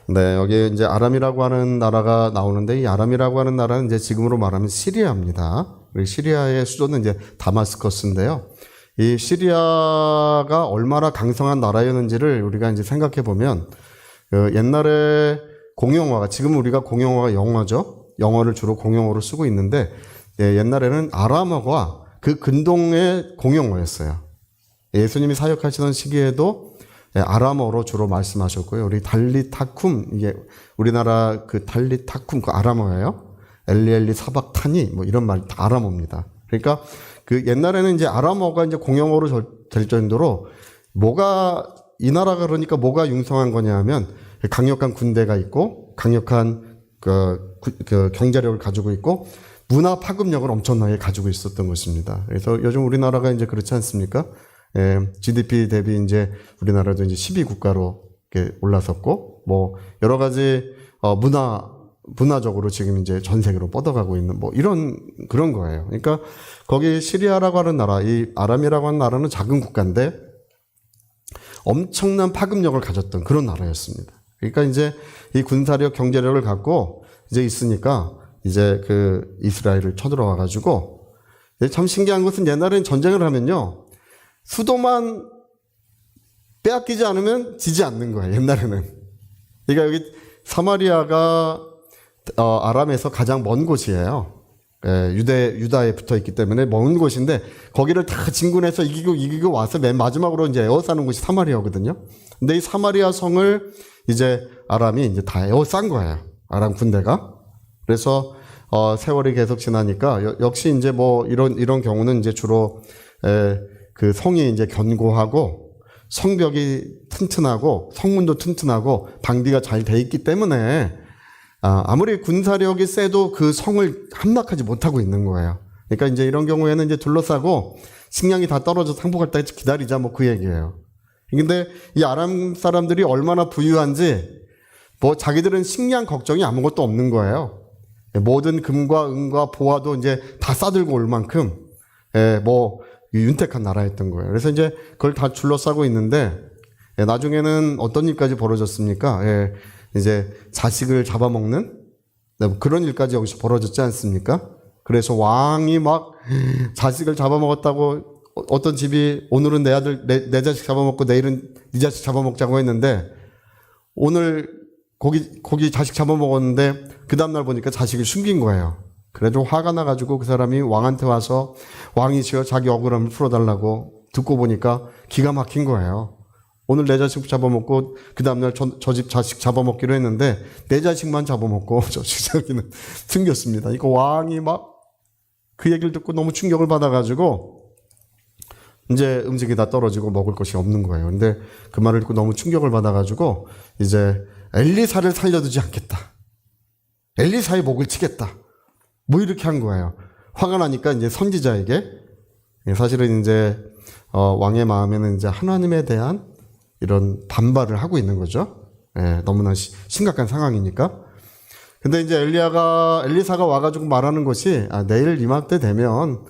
네, 여기 이제 아람이라고 하는 나라가 나오는데, 이 아람이라고 하는 나라는 이제 지금으로 말하면 시리아입니다. 우리 시리아의 수도는 이제 다마스커스인데요. 이 시리아가 얼마나 강성한 나라였는지를 우리가 이제 생각해 보면, 옛날에 공용어가, 지금 우리가 공용어가 영어죠. 영어를 주로 공용어로 쓰고 있는데, 옛날에는 아람어가 그 근동의 공용어였어요. 예수님이 사역하시던 시기에도 아람어로 주로 말씀하셨고요. 우리 달리타쿰, 이게 우리나라 그 달리타쿰 그 아람어예요. 엘리엘리 사박타니 뭐 이런 말 다 아람어입니다. 그러니까 그 옛날에는 이제 아람어가 이제 공용어로 될 정도로 뭐가 이 나라가 그러니까 뭐가 융성한 거냐 하면 강력한 군대가 있고 강력한 그 경제력을 가지고 있고 문화 파급력을 엄청나게 가지고 있었던 것입니다. 그래서 요즘 우리나라가 이제 그렇지 않습니까? GDP 대비 이제 우리나라도 이제 12국가로 이렇게 올라섰고, 뭐, 여러 가지, 문화적으로 지금 이제 전 세계로 뻗어가고 있는 뭐 이런, 그런 거예요. 그러니까 거기 시리아라고 하는 나라, 이 아람이라고 하는 나라는 작은 국가인데 엄청난 파급력을 가졌던 그런 나라였습니다. 그러니까 이제 이 군사력, 경제력을 갖고 이제 있으니까 이제 그 이스라엘을 쳐들어와가지고 참 신기한 것은 옛날에는 전쟁을 하면요. 수도만 빼앗기지 않으면 지지 않는 거예요. 옛날에는. 그러니까 여기 사마리아가 아람에서 가장 먼 곳이에요. 유다에 붙어 있기 때문에 먼 곳인데 거기를 다 진군해서 이기고 와서 맨 마지막으로 이제 에워싸는 곳이 사마리아거든요. 근데 이 사마리아 성을 이제 아람이 이제 다 에워싼 거예요. 아람 군대가. 그래서 세월이 계속 지나니까 역시 이제 뭐 이런 경우는 이제 주로 그 성이 이제 견고하고 성벽이 튼튼하고 성문도 튼튼하고 방비가 잘 돼 있기 때문에 아무리 군사력이 세도 그 성을 함락하지 못하고 있는 거예요. 그러니까 이제 이런 경우에는 이제 둘러싸고 식량이 다 떨어져서 항복할 때까지 기다리자 뭐 그 얘기예요. 근데 이 아람 사람들이 얼마나 부유한지 뭐 자기들은 식량 걱정이 아무것도 없는 거예요. 모든 금과 은과 보화도 이제 다 싸들고 올 만큼 뭐 윤택한 나라였던 거예요. 그래서 이제 그걸 다 둘러싸고 있는데 나중에는 어떤 일까지 벌어졌습니까? 이제 자식을 잡아먹는 그런 일까지 여기서 벌어졌지 않습니까? 그래서 왕이 막 자식을 잡아먹었다고 어떤 집이 오늘은 내 아들 내 자식 잡아먹고 내일은 네 자식 잡아먹자고 했는데 오늘 거기 자식 잡아먹었는데 그 다음날 보니까 자식을 숨긴 거예요. 그래도 화가 나가지고 그 사람이 왕한테 와서 왕이시여 자기 억울함을 풀어달라고 듣고 보니까 기가 막힌 거예요. 오늘 내 자식 잡아먹고 그 다음날 저 집 자식 잡아먹기로 했는데 내 자식만 잡아먹고 저 자기는 숨겼습니다. 이거 왕이 막 그 얘기를 듣고 너무 충격을 받아가지고 이제 음식이 다 떨어지고 먹을 것이 없는 거예요. 근데 그 말을 듣고 너무 충격을 받아가지고 이제 엘리사를 살려두지 않겠다. 엘리사의 목을 치겠다. 뭐 이렇게 한 거예요. 화가 나니까 이제 선지자에게 사실은 이제 왕의 마음에는 이제 하나님에 대한 이런 반발을 하고 있는 거죠. 너무나 심각한 상황이니까. 근데 이제 엘리사가 와가지고 말하는 것이 내일 이맘때 되면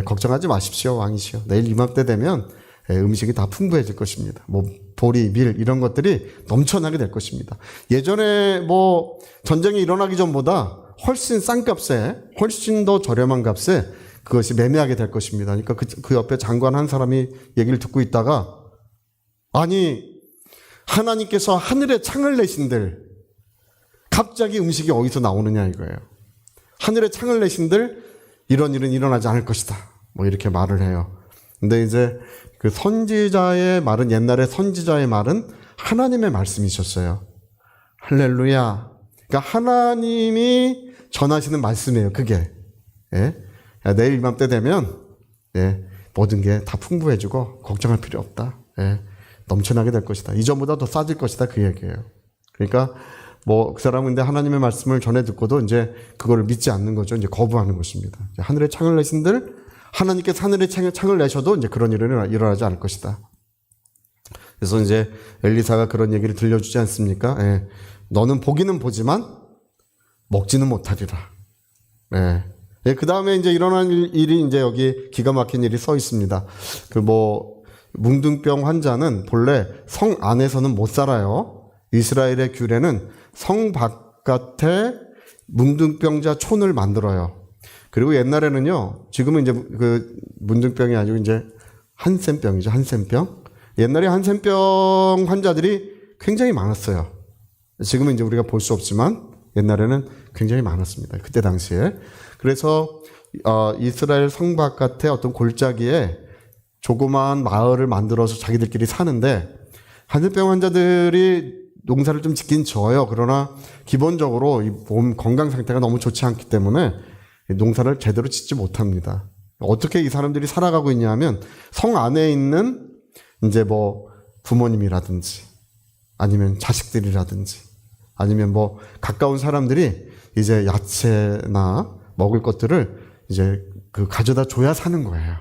걱정하지 마십시오 왕이시여. 내일 이맘때 되면 음식이 다 풍부해질 것입니다. 뭐 보리, 밀 이런 것들이 넘쳐나게 될 것입니다. 예전에 뭐 전쟁이 일어나기 전보다 훨씬 싼 값에 훨씬 더 저렴한 값에 그것이 매매하게 될 것입니다. 그러니까 그 옆에 장관 한 사람이 얘기를 듣고 있다가 아니 하나님께서 하늘에 창을 내신들 갑자기 음식이 어디서 나오느냐 이거예요. 하늘에 창을 내신들 이런 일은 일어나지 않을 것이다. 뭐 이렇게 말을 해요. 근데 이제 그 선지자의 말은 옛날에 선지자의 말은 하나님의 말씀이셨어요. 할렐루야. 그러니까 하나님이 전하시는 말씀이에요. 그게 내일 이맘때 되면 모든 게 다 풍부해지고 걱정할 필요 없다. 넘쳐나게 될 것이다. 이전보다 더 싸질 것이다. 그 얘기예요. 그러니까 뭐 그 사람은 근데 하나님의 말씀을 전해 듣고도 이제 그거를 믿지 않는 거죠. 이제 거부하는 것입니다. 하늘에 창을 내신들 하나님께서 하늘에 창을 내셔도 이제 그런 일은 일어나지 않을 것이다. 그래서 이제 엘리사가 그런 얘기를 들려주지 않습니까? 너는 보기는 보지만 먹지는 못하리라. 그 다음에 이제 일어난 일이 이제 여기 기가 막힌 일이 써 있습니다. 그 뭐 뭉둥병 환자는 본래 성 안에서는 못 살아요. 이스라엘의 규례는 성 바깥에 문둥병자 촌을 만들어요. 그리고 옛날에는요, 지금은 이제 그 문둥병이 아니고 이제 한센병이죠. 한센병. 옛날에 한센병 환자들이 굉장히 많았어요. 지금은 이제 우리가 볼 수 없지만 옛날에는 굉장히 많았습니다. 그때 당시에. 그래서 이스라엘 성 바깥에 어떤 골짜기에 조그마한 마을을 만들어서 자기들끼리 사는데, 한센병 환자들이 농사를 좀 짓긴 져요. 그러나 기본적으로 이 몸 건강 상태가 너무 좋지 않기 때문에 농사를 제대로 짓지 못합니다. 어떻게 이 사람들이 살아가고 있냐 하면 성 안에 있는 이제 뭐 부모님이라든지 아니면 자식들이라든지 아니면 뭐 가까운 사람들이 이제 야채나 먹을 것들을 이제 그 가져다 줘야 사는 거예요.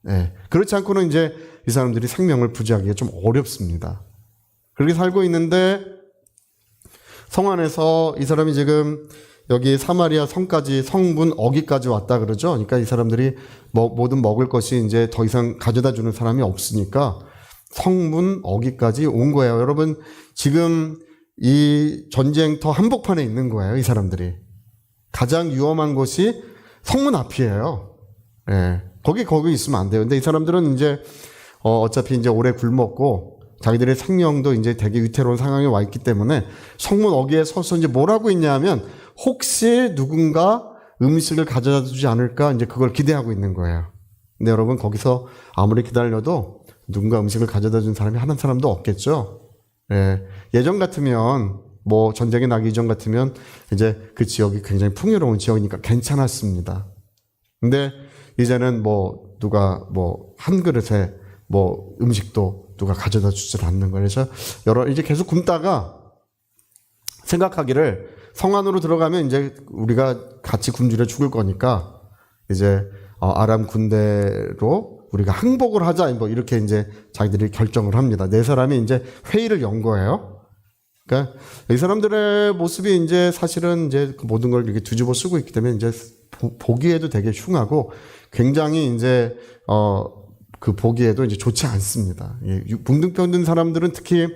예. 그렇지 않고는 이제 이 사람들이 생명을 부지하기가 좀 어렵습니다. 그렇게 살고 있는데 성 안에서 이 사람이 지금 여기 사마리아 성까지 성문 어기까지 왔다 그러죠. 그러니까 이 사람들이 모든 먹을 것이 이제 더 이상 가져다 주는 사람이 없으니까 성문 어기까지 온 거예요. 여러분, 지금 이 전쟁터 한복판에 있는 거예요. 이 사람들이. 가장 위험한 곳이 성문 앞이에요. 예. 거기 있으면 안 돼요. 근데 이 사람들은 이제 어차피 이제 오래 굶었고 자기들의 생명도 이제 되게 위태로운 상황에 와 있기 때문에 성문 어귀에 서서 이제 뭘 하고 있냐 하면 혹시 누군가 음식을 가져다 주지 않을까 이제 그걸 기대하고 있는 거예요. 근데 여러분, 거기서 아무리 기다려도 누군가 음식을 가져다 준 사람이 한 사람도 없겠죠. 예. 예전 같으면 뭐 전쟁이 나기 이전 같으면 이제 그 지역이 굉장히 풍요로운 지역이니까 괜찮았습니다. 근데 이제는 뭐 누가 뭐 한 그릇에 뭐 음식도 누가 가져다 주질 않는 거예요. 그래서 이제 계속 굶다가 생각하기를 성 안으로 들어가면 이제 우리가 같이 굶주려 죽을 거니까 이제 아람 군대로 우리가 항복을 하자, 뭐 이렇게 이제 자기들이 결정을 합니다. 네 사람이 이제 회의를 연 거예요. 그러니까 이 사람들의 모습이 이제 사실은 이제 그 모든 걸 이렇게 뒤집어 쓰고 있기 때문에 이제 보기에도 되게 흉하고 굉장히 이제 그 보기에도 이제 좋지 않습니다. 문둥병 든 사람들은 특히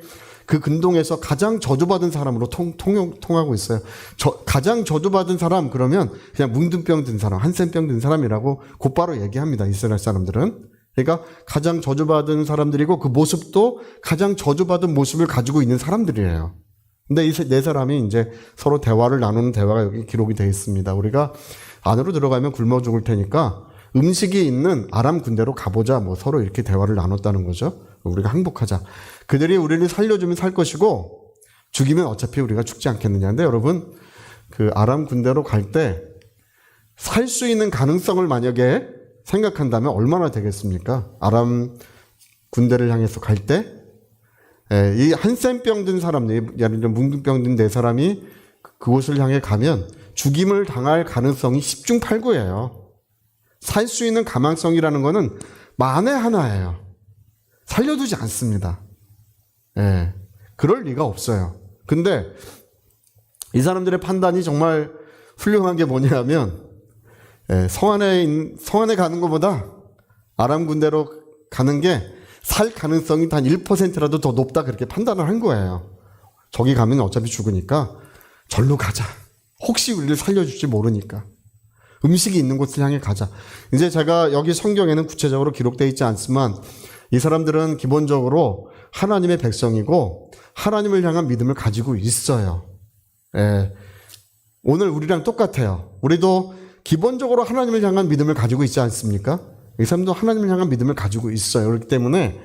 그 근동에서 가장 저주받은 사람으로 통하고 있어요. 가장 저주받은 사람 그러면 그냥 문둥병 든 사람, 한센병 든 사람이라고 곧바로 얘기합니다. 이스라엘 사람들은. 그러니까 가장 저주받은 사람들이고 그 모습도 가장 저주받은 모습을 가지고 있는 사람들이에요. 근데 이 네 사람이 이제 서로 대화를 나누는 대화가 여기 기록이 되어 있습니다. 우리가 안으로 들어가면 굶어 죽을 테니까 음식이 있는 아람 군대로 가보자. 뭐 서로 이렇게 대화를 나눴다는 거죠. 우리가 항복하자. 그들이 우리를 살려주면 살 것이고 죽이면 어차피 우리가 죽지 않겠느냐. 근데 여러분, 그 아람 군대로 갈 때 살 수 있는 가능성을 만약에 생각한다면 얼마나 되겠습니까? 아람 군대를 향해서 갈 때 이 한센병 든 사람, 예를 들어 문둥병 든 네 사람이 그곳을 향해 가면 죽임을 당할 가능성이 10중 8구예요. 살 수 있는 가망성이라는 거는 만에 하나예요. 살려두지 않습니다. 예, 그럴 리가 없어요. 근데 이 사람들의 판단이 정말 훌륭한 게 뭐냐면 성 안에 가는 것보다 아람 군대로 가는 게 살 가능성이 단 1%라도 더 높다 그렇게 판단을 한 거예요. 저기 가면 어차피 죽으니까 절로 가자. 혹시 우리를 살려줄지 모르니까. 음식이 있는 곳을 향해 가자. 이제 제가 여기 성경에는 구체적으로 기록되어 있지 않지만 이 사람들은 기본적으로 하나님의 백성이고 하나님을 향한 믿음을 가지고 있어요. 예. 오늘 우리랑 똑같아요. 우리도 기본적으로 하나님을 향한 믿음을 가지고 있지 않습니까? 이 사람도 하나님을 향한 믿음을 가지고 있어요. 그렇기 때문에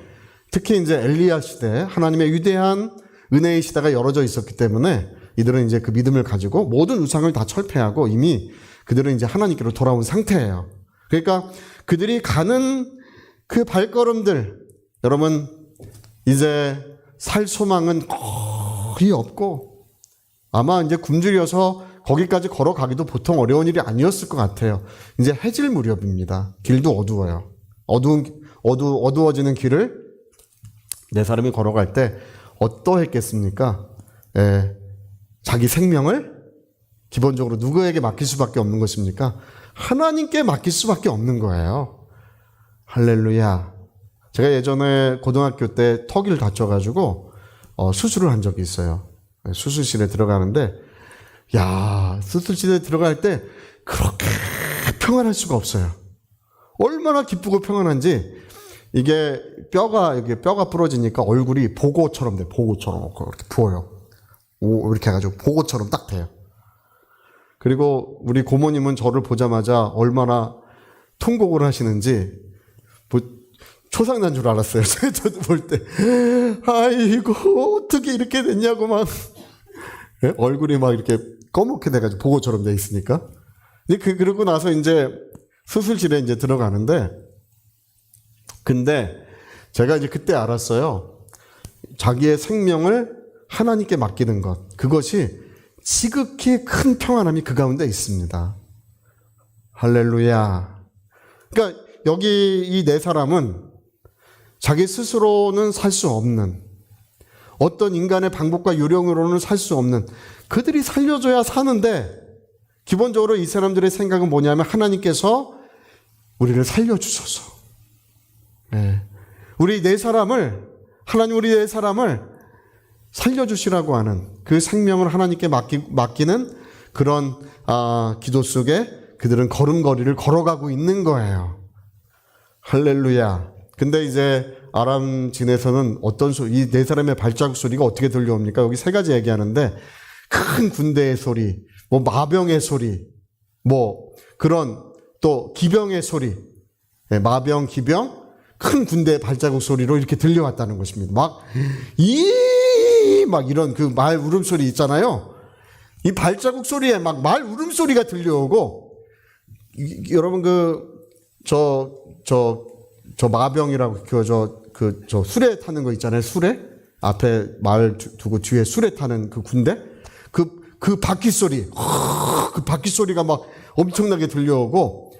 특히 이제 엘리야 시대, 하나님의 위대한 은혜의 시대가 열어져 있었기 때문에 이들은 이제 그 믿음을 가지고 모든 우상을 다 철폐하고 이미 그들은 이제 하나님께로 돌아온 상태예요. 그러니까 그들이 가는 그 발걸음들, 여러분, 이제 살 소망은 거의 없고 아마 이제 굶주려서 거기까지 걸어가기도 보통 어려운 일이 아니었을 것 같아요. 이제 해질 무렵입니다. 길도 어두워요. 어두워지는 길을 네 사람이 걸어갈 때 어떠했겠습니까? 자기 생명을 기본적으로 누구에게 맡길 수밖에 없는 것입니까? 하나님께 맡길 수밖에 없는 거예요. 할렐루야. 제가 예전에 고등학교 때 턱을 다쳐가지고 수술을 한 적이 있어요. 수술실에 들어가는데, 야, 수술실에 들어갈 때 그렇게 평안할 수가 없어요. 얼마나 기쁘고 평안한지, 이게 뼈가 부러지니까 얼굴이 보고처럼 돼. 보고처럼 이렇게 부어요. 이렇게 해가지고 보고처럼 딱 돼요. 그리고 우리 고모님은 저를 보자마자 얼마나 통곡을 하시는지, 초상난 줄 알았어요. 저도 볼 때. 아이고, 어떻게 이렇게 됐냐고 막. 얼굴이 막 이렇게 검게 돼가지고 보고처럼 돼 있으니까. 그러고 나서 이제 수술실에 이제 들어가는데, 근데 제가 이제 그때 알았어요. 자기의 생명을 하나님께 맡기는 것. 그것이 지극히 큰 평안함이 그 가운데 있습니다. 할렐루야. 그러니까 여기 이 네 사람은 자기 스스로는 살 수 없는, 어떤 인간의 방법과 요령으로는 살 수 없는, 그들이 살려줘야 사는데, 기본적으로 이 사람들의 생각은 뭐냐면 하나님께서 우리를 살려주소서. 네. 우리 네 사람을, 하나님 우리 네 사람을 살려주시라고 하는 그 생명을 하나님께 맡기는 그런 기도 속에 그들은 걸음걸이를 걸어가고 있는 거예요. 할렐루야. 근데 이제 아람 진에서는 이 네 사람의 발자국 소리가 어떻게 들려옵니까? 여기 세 가지 얘기하는데, 큰 군대의 소리, 뭐 마병의 소리, 뭐 그런 또 기병의 소리, 마병, 기병, 큰 군대의 발자국 소리로 이렇게 들려왔다는 것입니다. 막 이런 그 말 울음소리 있잖아요. 이 발자국 소리에 막 말 울음소리가 들려오고, 여러분 저 마병이라고 저 수레 타는 거 있잖아요. 수레 앞에 말 두고 뒤에 수레 타는 그 군대, 그 바퀴 소리, 그 바퀴 소리가 막 엄청나게 들려오고,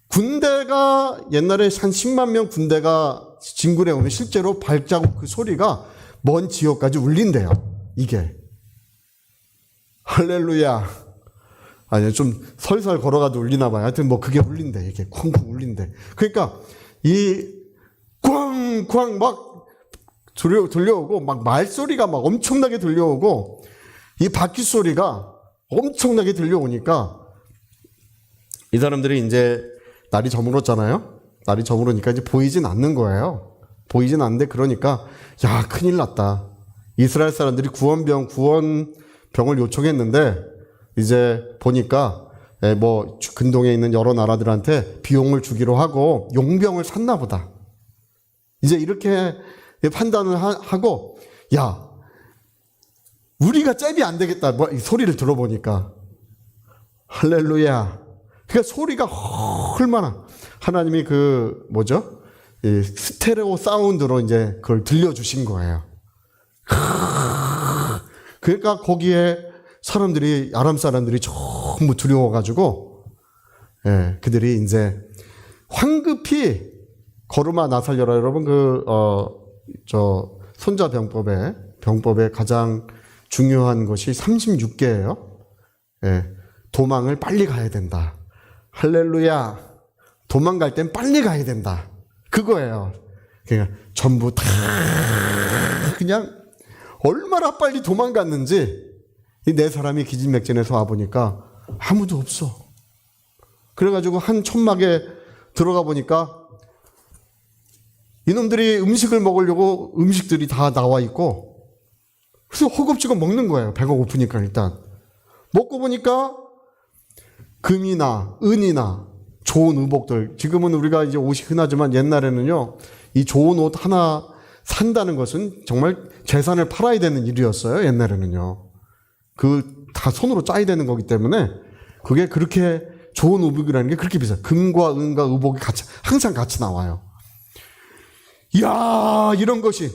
군대가 옛날에 한 10만 명 군대가 진군에 오면 실제로 발자국 그 소리가 먼 지역까지 울린대요. 이게 할렐루야. 아니 좀 설설 걸어가도 울리나 봐요. 하여튼 뭐 그게 울린대. 이게 쿵쿵 울린대. 그러니까 이 꽝꽝 막 들려오고, 막 말소리가 막 엄청나게 들려오고, 이 바퀴 소리가 엄청나게 들려오니까 이 사람들이 이제 날이 저물었잖아요. 날이 저물으니까 이제 보이진 않는 거예요. 보이진 않는데, 그러니까 야, 큰일 났다. 이스라엘 사람들이 구원병을 요청했는데, 이제 보니까 뭐 근동에 있는 여러 나라들한테 비용을 주기로 하고 용병을 샀나 보다. 이제 이렇게 판단을 하고, 야, 우리가 잽이 안 되겠다. 뭐 이 소리를 들어보니까 할렐루야. 그러니까 소리가 얼마나, 하나님이 이 스테레오 사운드로 이제 그걸 들려주신 거예요. 그러니까 거기에 아람 사람들이 전부 두려워가지고, 그들이 이제 황급히 걸음아 나 살려라. 여러분 손자병법에 가장 중요한 것이 36개예요. 도망을 빨리 가야 된다. 할렐루야. 도망갈 땐 빨리 가야 된다. 그거예요. 그냥 전부 다 그냥 얼마나 빨리 도망갔는지, 이 네 사람이 기진맥진해서 와보니까 아무도 없어. 그래가지고 한 천막에 들어가 보니까 이놈들이 음식을 먹으려고 음식들이 다 나와 있고, 그래서 허겁지겁 먹는 거예요. 배가 고프니까. 일단 먹고 보니까 금이나 은이나 좋은 의복들, 지금은 우리가 이제 옷이 흔하지만 옛날에는요, 이 좋은 옷 하나 산다는 것은 정말 재산을 팔아야 되는 일이었어요. 옛날에는요. 다 손으로 짜야 되는 거기 때문에 그게 그렇게 좋은 의복이라는 게 그렇게 비싸요. 금과 은과 의복이 항상 같이 나와요. 이야, 이런 것이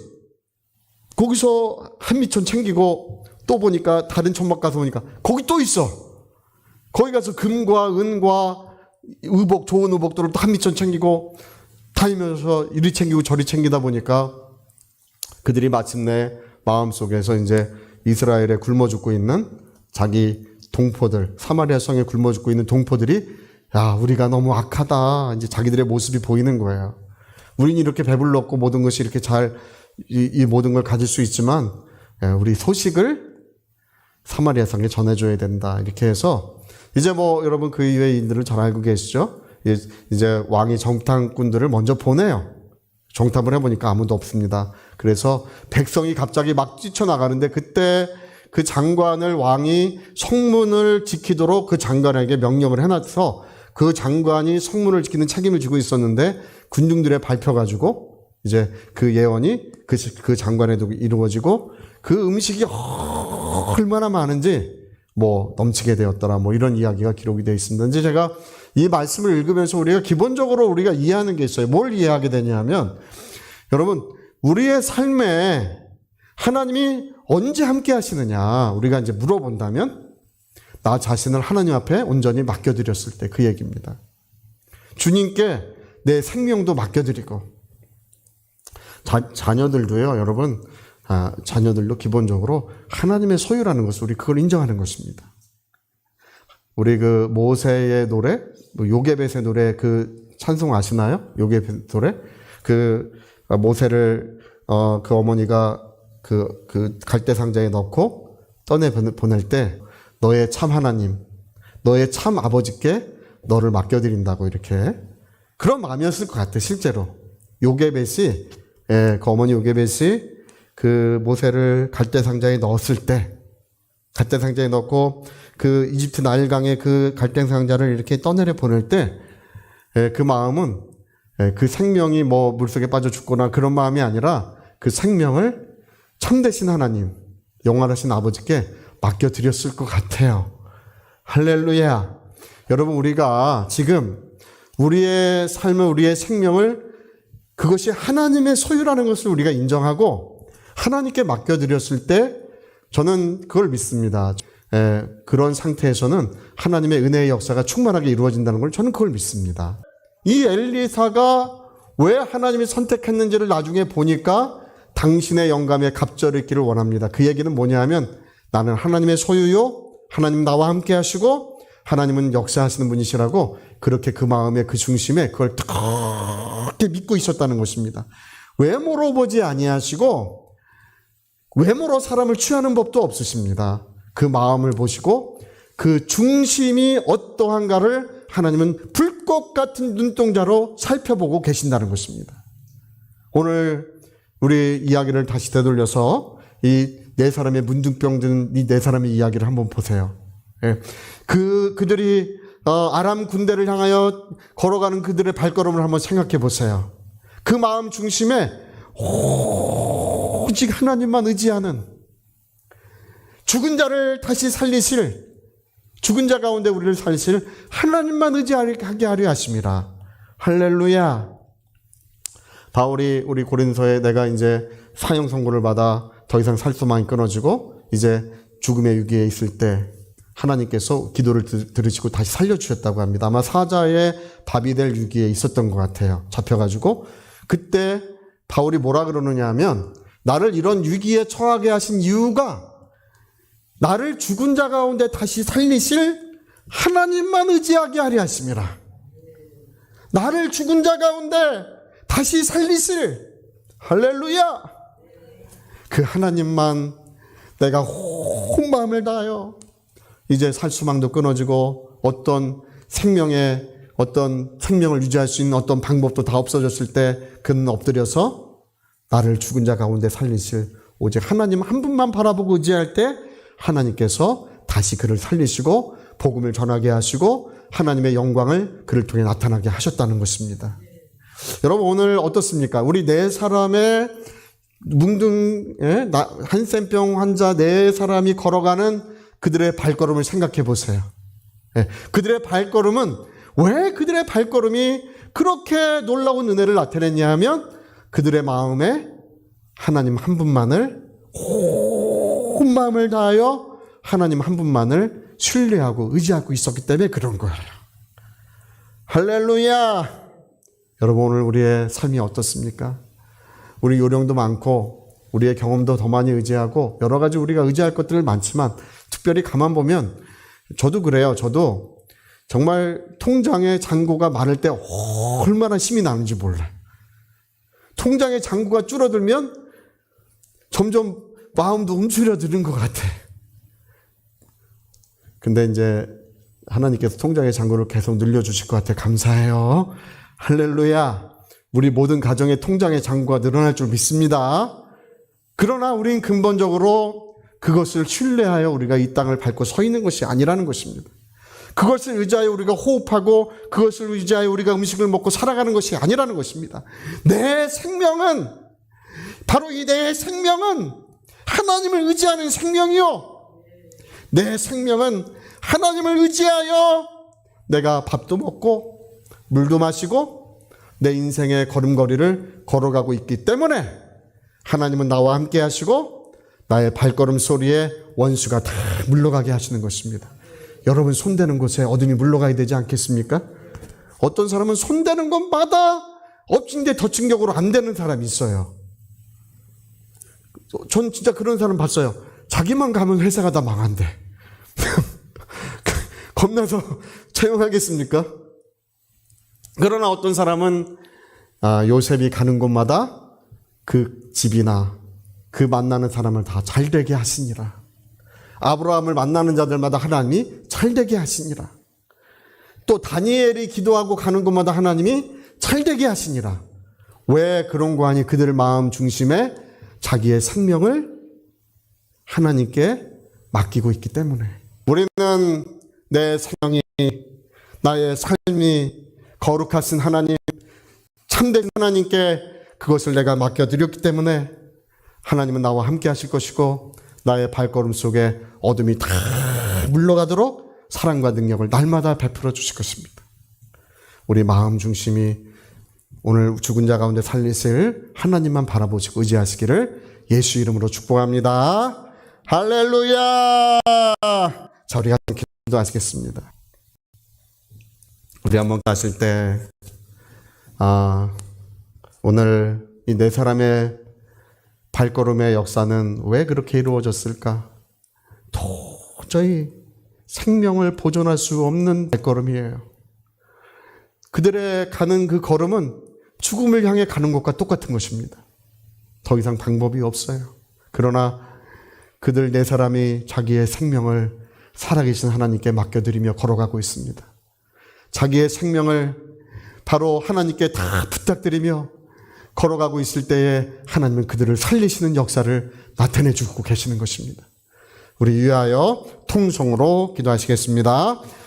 거기서 한미천 챙기고, 또 보니까 다른 천막 가서 보니까 거기 또 있어. 거기 가서 금과 은과 의복, 좋은 의복들을 또 한미천 챙기고 다니면서 이리 챙기고 저리 챙기다 보니까 그들이 마침내 마음속에서 이제 이스라엘에 굶어 죽고 있는 자기 동포들, 사마리아 성에 굶어 죽고 있는 동포들이, 야, 우리가 너무 악하다. 이제 자기들의 모습이 보이는 거예요. 우리는 이렇게 배불렀고 모든 것이 이렇게 이 모든 걸 가질 수 있지만 우리 소식을 사마리아 성에 전해줘야 된다. 이렇게 해서 이제 뭐 여러분 그 이외의 인들을 잘 알고 계시죠? 이제 왕이 정탐꾼들을 먼저 보내요. 정탐을 해보니까 아무도 없습니다. 그래서 백성이 갑자기 막 뛰쳐나가는데 그때 그 장관을 왕이 성문을 지키도록 그 장관에게 명령을 해놔서 그 장관이 성문을 지키는 책임을 지고 있었는데 군중들의 발표 가지고 이제 그 예언이 그 장관에도 이루어지고 그 음식이 얼마나 많은지 뭐 넘치게 되었더라. 뭐 이런 이야기가 기록이 되어 있습니다. 이제 제가 이 말씀을 읽으면서 우리가 기본적으로 우리가 이해하는 게 있어요. 뭘 이해하게 되냐면 여러분 우리의 삶에 하나님이 언제 함께 하시느냐 우리가 이제 물어본다면 나 자신을 하나님 앞에 온전히 맡겨드렸을 때 그 얘기입니다. 주님께 내 생명도 맡겨드리고 자녀들도요 여러분 자녀들도 기본적으로 하나님의 소유라는 것을 우리 그걸 인정하는 것입니다. 우리 그 모세의 노래, 요게벳의 노래 그 찬송 아시나요? 요게벳 노래? 그 모세를 그 어머니가 그 갈대 상자에 넣고 떠내 보낼 때 너의 참 하나님, 너의 참 아버지께 너를 맡겨드린다고 이렇게 그런 마음이었을 것 같아 실제로. 요게벳이 그 어머니 요게벳이 그 모세를 갈대 상자에 넣었을 때 갈대 상자에 넣고 그 이집트 나일강에 그 갈대 상자를 이렇게 떠내려 보낼 때 그 마음은 그 생명이 뭐 물속에 빠져 죽거나 그런 마음이 아니라 그 생명을 참되신 하나님, 영원하신 아버지께 맡겨드렸을 것 같아요. 할렐루야. 여러분 우리가 지금 우리의 삶을 우리의 생명을 그것이 하나님의 소유라는 것을 우리가 인정하고 하나님께 맡겨드렸을 때 저는 그걸 믿습니다. 그런 상태에서는 하나님의 은혜의 역사가 충만하게 이루어진다는 걸 저는 그걸 믿습니다. 이 엘리사가 왜 하나님이 선택했는지를 나중에 보니까 당신의 영감에 갑절을 있기를 원합니다. 그 얘기는 뭐냐 하면 나는 하나님의 소유요 하나님 나와 함께 하시고 하나님은 역사하시는 분이시라고 그렇게 그 마음의 그 중심에 그걸 뜨겁게 믿고 있었다는 것입니다. 외모로 보지 아니하시고 외모로 사람을 취하는 법도 없으십니다. 그 마음을 보시고 그 중심이 어떠한가를 하나님은 불꽃 같은 눈동자로 살펴보고 계신다는 것입니다. 오늘 우리 이야기를 다시 되돌려서 이 네 사람의 문둥병 든 이 네 사람의 이야기를 한번 보세요. 그들이 아람 군대를 향하여 걸어가는 그들의 발걸음을 한번 생각해 보세요. 그 마음 중심에 오직 하나님만 의지하는 죽은 자를 다시 살리실 죽은 자 가운데 우리를 살리실 하나님만 의지하게 하려 하심이라. 할렐루야. 바울이 우리 고린도서에 내가 이제 사형 선고를 받아 더 이상 살 수만이 끊어지고 이제 죽음의 위기에 있을 때 하나님께서 기도를 들으시고 다시 살려주셨다고 합니다. 아마 사자의 밥이 될 위기에 있었던 것 같아요. 잡혀가지고 그때 바울이 뭐라 그러느냐 하면 나를 이런 위기에 처하게 하신 이유가 나를 죽은 자 가운데 다시 살리실 하나님만 의지하게 하려 하심이라. 나를 죽은 자 가운데 다시 살리실 할렐루야. 그 하나님만 내가 온 마음을 다하여 이제 살 수망도 끊어지고 어떤 생명을 유지할 수 있는 어떤 방법도 다 없어졌을 때 그는 엎드려서 나를 죽은 자 가운데 살리실 오직 하나님 한 분만 바라보고 의지할 때 하나님께서 다시 그를 살리시고 복음을 전하게 하시고 하나님의 영광을 그를 통해 나타나게 하셨다는 것입니다. 여러분 오늘 어떻습니까? 우리 네 사람의 한센병 환자 네 사람이 걸어가는 그들의 발걸음을 생각해 보세요. 그들의 발걸음은 왜 그들의 발걸음이 그렇게 놀라운 은혜를 나타냈냐 하면 그들의 마음에 하나님 한 분만을 온 마음을 다하여 하나님 한 분만을 신뢰하고 의지하고 있었기 때문에 그런 거예요. 할렐루야. 여러분 오늘 우리의 삶이 어떻습니까? 우리 요령도 많고 우리의 경험도 더 많이 의지하고 여러 가지 우리가 의지할 것들은 많지만 특별히 가만 보면 저도 그래요. 저도 정말 통장에 잔고가 많을 때 얼마나 힘이 나는지 몰라요. 통장의 잔고가 줄어들면 점점 마음도 움츠려드는 것 같아. 근데 이제 하나님께서 통장의 잔고를 계속 늘려주실 것 같아. 감사해요. 할렐루야. 우리 모든 가정의 통장의 잔고가 늘어날 줄 믿습니다. 그러나 우린 근본적으로 그것을 신뢰하여 우리가 이 땅을 밟고 서 있는 것이 아니라는 것입니다. 그것을 의지하여 우리가 호흡하고 그것을 의지하여 우리가 음식을 먹고 살아가는 것이 아니라는 것입니다. 내 생명은, 바로 이 내 생명은 하나님을 의지하는 생명이요. 내 생명은 하나님을 의지하여 내가 밥도 먹고 물도 마시고 내 인생의 걸음걸이를 걸어가고 있기 때문에 하나님은 나와 함께 하시고 나의 발걸음 소리에 원수가 다 물러가게 하시는 것입니다. 여러분, 손대는 곳에 어둠이 물러가야 되지 않겠습니까? 어떤 사람은 손대는 것마다 엎친 데 덧친 격으로 안 되는 사람이 있어요. 전 진짜 그런 사람 봤어요. 자기만 가면 회사가 다 망한대. 겁나서 채용하겠습니까? 그러나 어떤 사람은 요셉이 가는 곳마다 그 집이나 그 만나는 사람을 다 잘되게 하시니라. 아브라함을 만나는 자들마다 하나님이 잘되게 하시니라. 또 다니엘이 기도하고 가는 곳마다 하나님이 잘되게 하시니라. 왜 그런 거 아니? 그들 마음 중심에 자기의 생명을 하나님께 맡기고 있기 때문에. 우리는 내 생명이, 나의 삶이 거룩하신 하나님, 참된 하나님께 그것을 내가 맡겨드렸기 때문에 하나님은 나와 함께 하실 것이고 나의 발걸음 속에 어둠이 다 물러가도록 사랑과 능력을 날마다 베풀어 주실 것입니다. 우리 마음 중심이 오늘 죽은 자 가운데 살리실 하나님만 바라보시고 의지하시기를 예수 이름으로 축복합니다. 할렐루야. 자, 우리 함께 기도하시겠습니다. 우리 한번 하실 때 오늘 이 네 사람의 발걸음의 역사는 왜 그렇게 이루어졌을까? 도저히 생명을 보존할 수 없는 발걸음이에요. 그들의 가는 그 걸음은 죽음을 향해 가는 것과 똑같은 것입니다. 더 이상 방법이 없어요. 그러나 그들 네 사람이 자기의 생명을 살아계신 하나님께 맡겨드리며 걸어가고 있습니다. 자기의 생명을 바로 하나님께 다 부탁드리며 걸어가고 있을 때에 하나님은 그들을 살리시는 역사를 나타내주고 계시는 것입니다. 우리 위하여 통성으로 기도하시겠습니다.